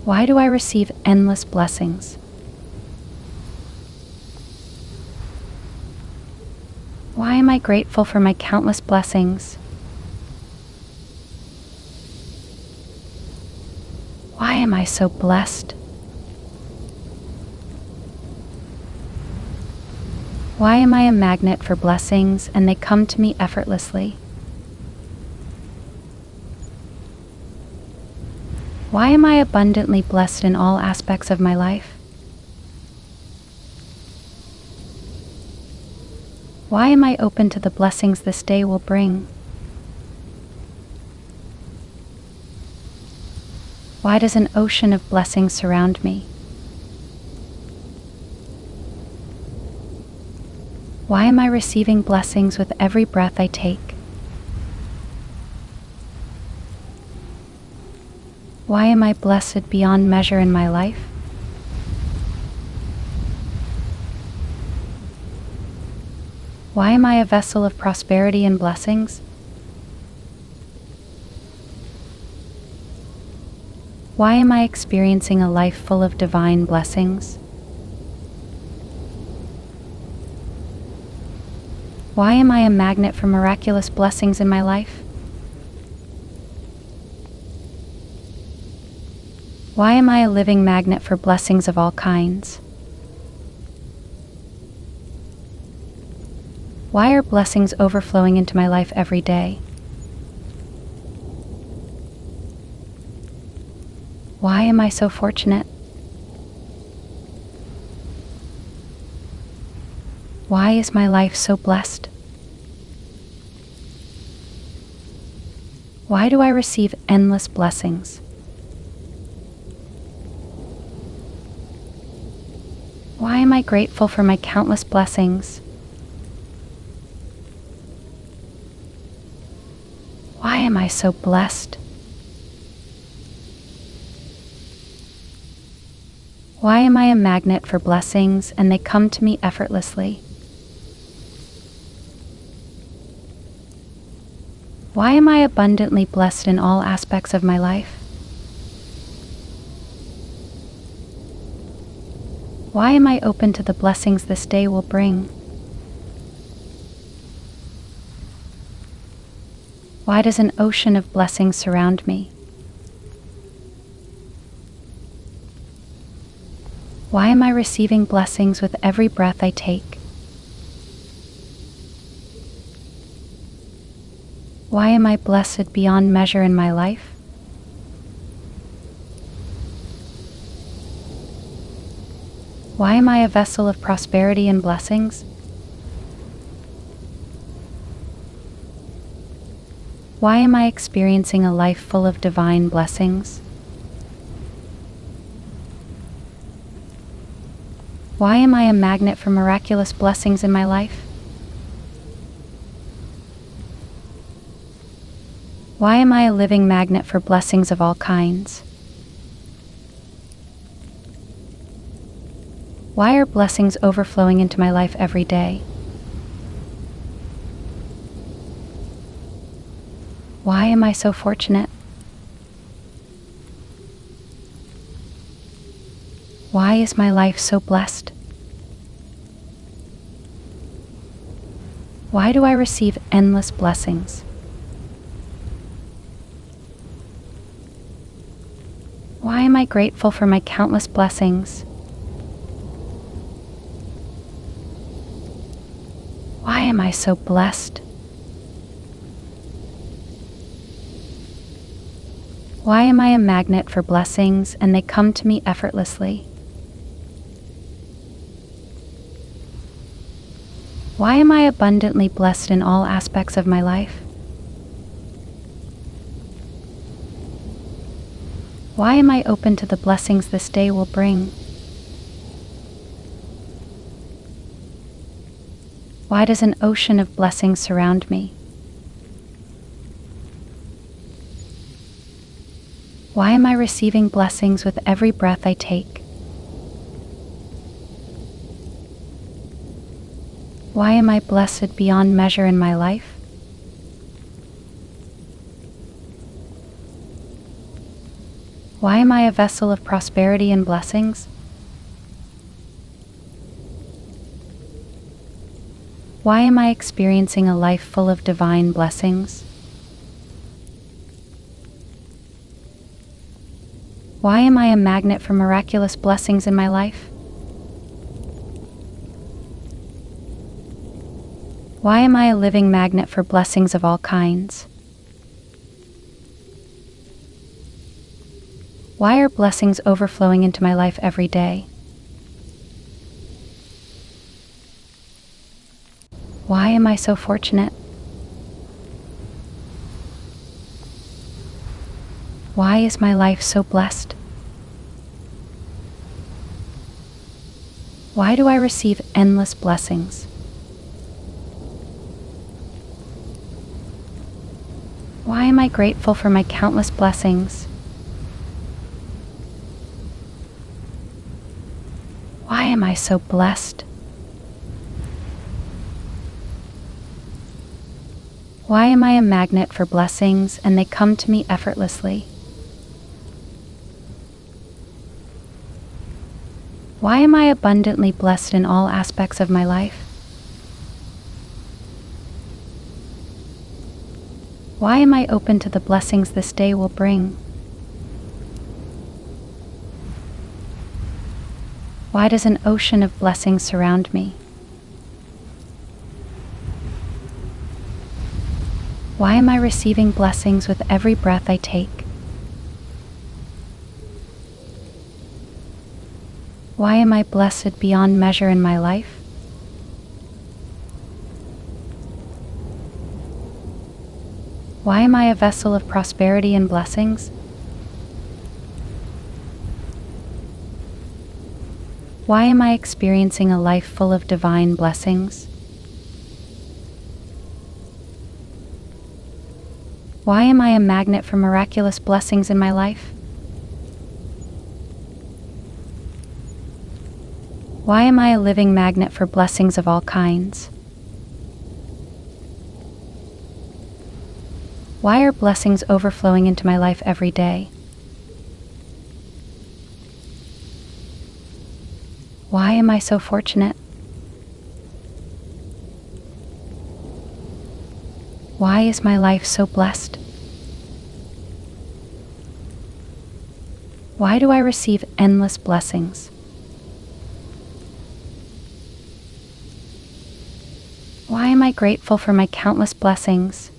Why do I receive endless blessings? Why am I grateful for my countless blessings? Why am I so blessed? Why am I a magnet for blessings and they come to me effortlessly? Why am I abundantly blessed in all aspects of my life? Why am I open to the blessings this day will bring? Why does an ocean of blessings surround me? Why am I receiving blessings with every breath I take? Why am I blessed beyond measure in my life? Why am I a vessel of prosperity and blessings? Why am I experiencing a life full of divine blessings? Why am I a magnet for miraculous blessings in my life? Why am I a living magnet for blessings of all kinds? Why are blessings overflowing into my life every day? Why am I so fortunate? Why is my life so blessed? Why do I receive endless blessings? Why am I grateful for my countless blessings? Why am I so blessed? Why am I a magnet for blessings and they come to me effortlessly? Why am I abundantly blessed in all aspects of my life? Why am I open to the blessings this day will bring? Why does an ocean of blessings surround me? Why am I receiving blessings with every breath I take? Why am I blessed beyond measure in my life? Why am I a vessel of prosperity and blessings? Why am I experiencing a life full of divine blessings? Why am I a magnet for miraculous blessings in my life? Why am I a living magnet for blessings of all kinds? Why are blessings overflowing into my life every day? Why am I so fortunate? Why is my life so blessed? Why do I receive endless blessings? Why am I grateful for my countless blessings? Why am I so blessed? Why am I a magnet for blessings and they come to me effortlessly? Why am I abundantly blessed in all aspects of my life? Why am I open to the blessings this day will bring? Why does an ocean of blessings surround me? Why am I receiving blessings with every breath I take? Why am I blessed beyond measure in my life? Why am I a vessel of prosperity and blessings? Why am I experiencing a life full of divine blessings? Why am I a magnet for miraculous blessings in my life? Why am I a living magnet for blessings of all kinds? Why are blessings overflowing into my life every day? Why am I so fortunate? Why is my life so blessed? Why do I receive endless blessings? Why am I grateful for my countless blessings? Why am I so blessed? Why am I a magnet for blessings and they come to me effortlessly? Why am I abundantly blessed in all aspects of my life? Why am I open to the blessings this day will bring? Why does an ocean of blessings surround me? Why am I receiving blessings with every breath I take? Why am I blessed beyond measure in my life? Why am I a vessel of prosperity and blessings? Why am I experiencing a life full of divine blessings? Why am I a magnet for miraculous blessings in my life? Why am I a living magnet for blessings of all kinds? Why are blessings overflowing into my life every day? Why am I so fortunate? Why is my life so blessed? Why do I receive endless blessings? Why am I grateful for my countless blessings?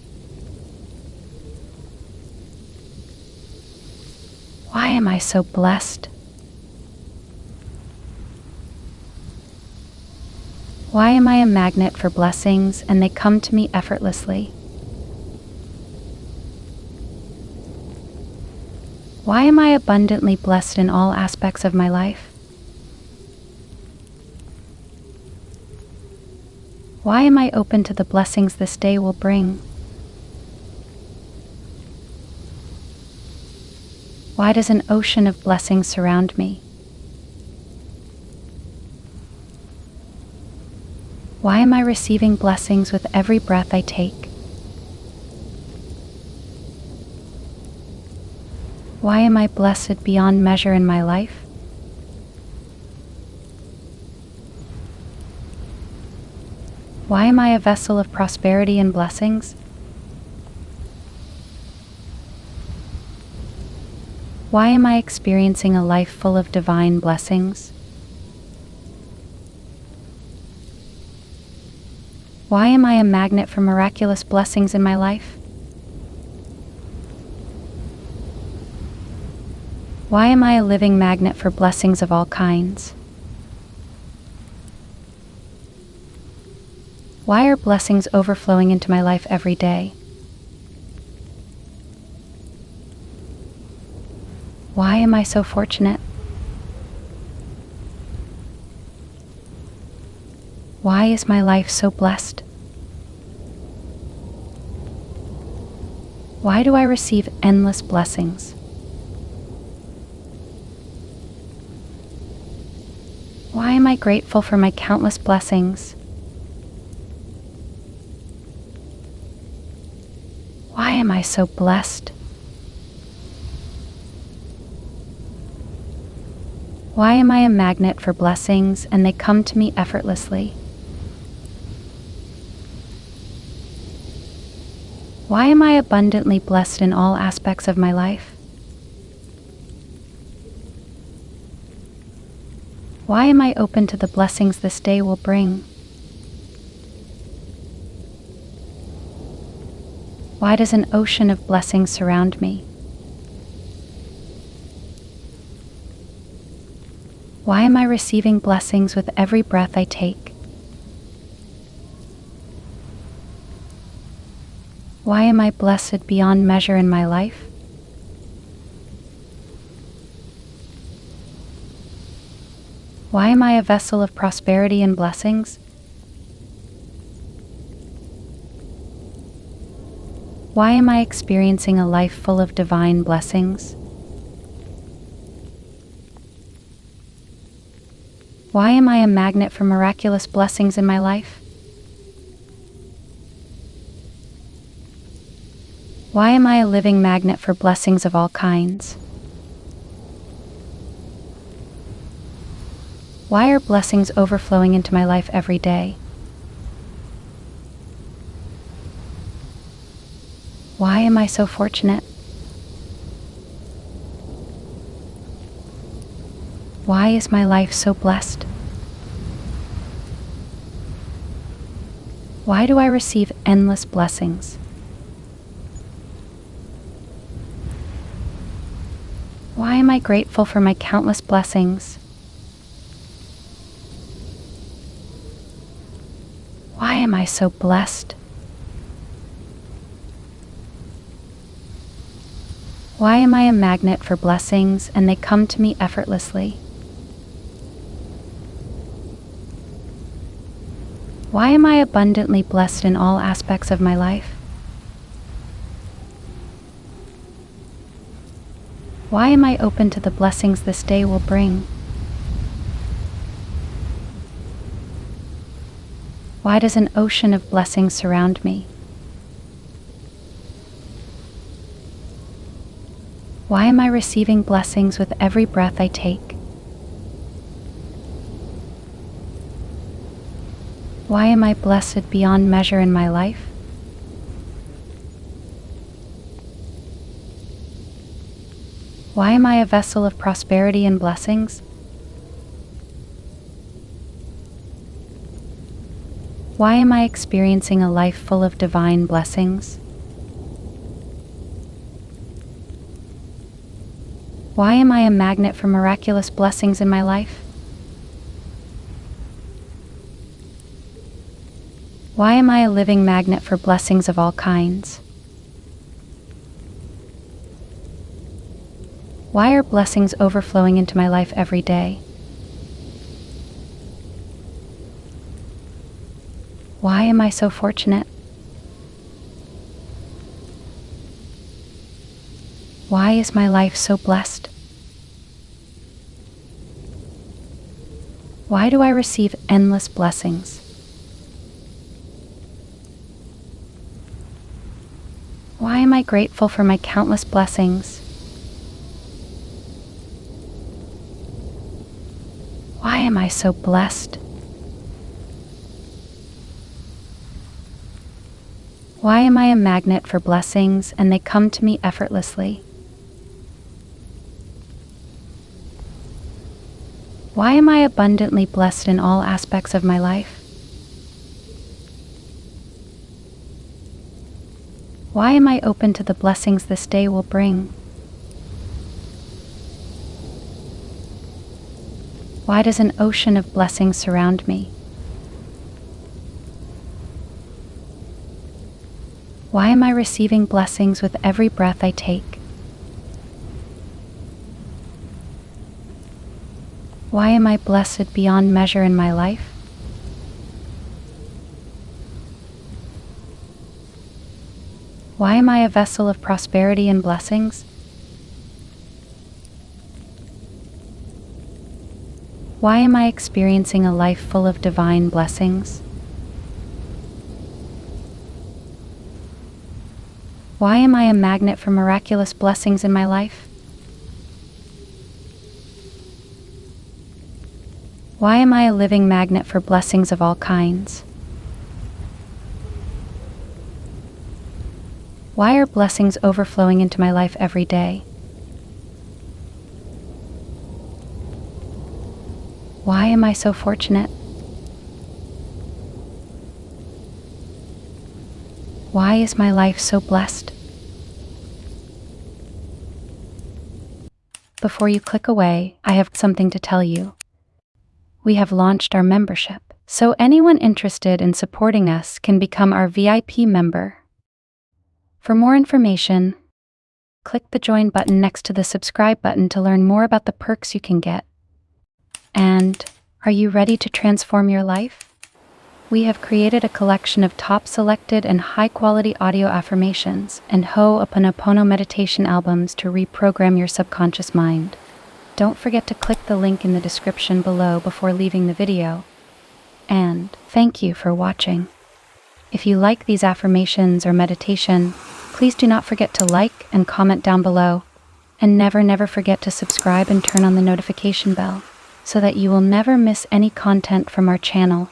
Why am I so blessed? Why am I a magnet for blessings and they come to me effortlessly? Why am I abundantly blessed in all aspects of my life? Why am I open to the blessings this day will bring? Why does an ocean of blessings surround me? Why am I receiving blessings with every breath I take? Why am I blessed beyond measure in my life? Why am I a vessel of prosperity and blessings? Why am I experiencing a life full of divine blessings? Why am I a magnet for miraculous blessings in my life? Why am I a living magnet for blessings of all kinds? Why are blessings overflowing into my life every day? Why am I so fortunate? Why is my life so blessed? Why do I receive endless blessings? Why am I grateful for my countless blessings? Why am I so blessed? Why am I a magnet for blessings and they come to me effortlessly? Why am I abundantly blessed in all aspects of my life? Why am I open to the blessings this day will bring? Why does an ocean of blessings surround me? Why am I receiving blessings with every breath I take? Why am I blessed beyond measure in my life? Why am I a vessel of prosperity and blessings? Why am I experiencing a life full of divine blessings? Why am I a magnet for miraculous blessings in my life? Why am I a living magnet for blessings of all kinds? Why are blessings overflowing into my life every day? Why am I so fortunate? Why is my life so blessed? Why do I receive endless blessings? Why am I grateful for my countless blessings? Why am I so blessed? Why am I a magnet for blessings and they come to me effortlessly? Why am I abundantly blessed in all aspects of my life? Why am I open to the blessings this day will bring? Why does an ocean of blessings surround me? Why am I receiving blessings with every breath I take? Why am I blessed beyond measure in my life? Why am I a vessel of prosperity and blessings? Why am I experiencing a life full of divine blessings? Why am I a magnet for miraculous blessings in my life? Why am I a living magnet for blessings of all kinds? Why are blessings overflowing into my life every day? Why am I so fortunate? Why is my life so blessed? Why do I receive endless blessings? Why am I grateful for my countless blessings? Why am I so blessed? Why am I a magnet for blessings and they come to me effortlessly? Why am I abundantly blessed in all aspects of my life? Why am I open to the blessings this day will bring? Why does an ocean of blessings surround me? Why am I receiving blessings with every breath I take? Why am I blessed beyond measure in my life? Why am I a vessel of prosperity and blessings? Why am I experiencing a life full of divine blessings? Why am I a magnet for miraculous blessings in my life? Why am I a living magnet for blessings of all kinds? Why are blessings overflowing into my life every day? Why am I so fortunate? Why is my life so blessed? Before you click away, I have something to tell you. We have launched our membership, so anyone interested in supporting us can become our VIP member. For more information, click the join button next to the subscribe button to learn more about the perks you can get. And are you ready to transform your life? We have created a collection of top selected and high-quality audio affirmations and Ho'oponopono meditation albums to reprogram your subconscious mind. Don't forget to click the link in the description below before leaving the video. And thank you for watching. If you like these affirmations or meditation, please do not forget to like and comment down below. And never forget to subscribe and turn on the notification bell so that you will never miss any content from our channel.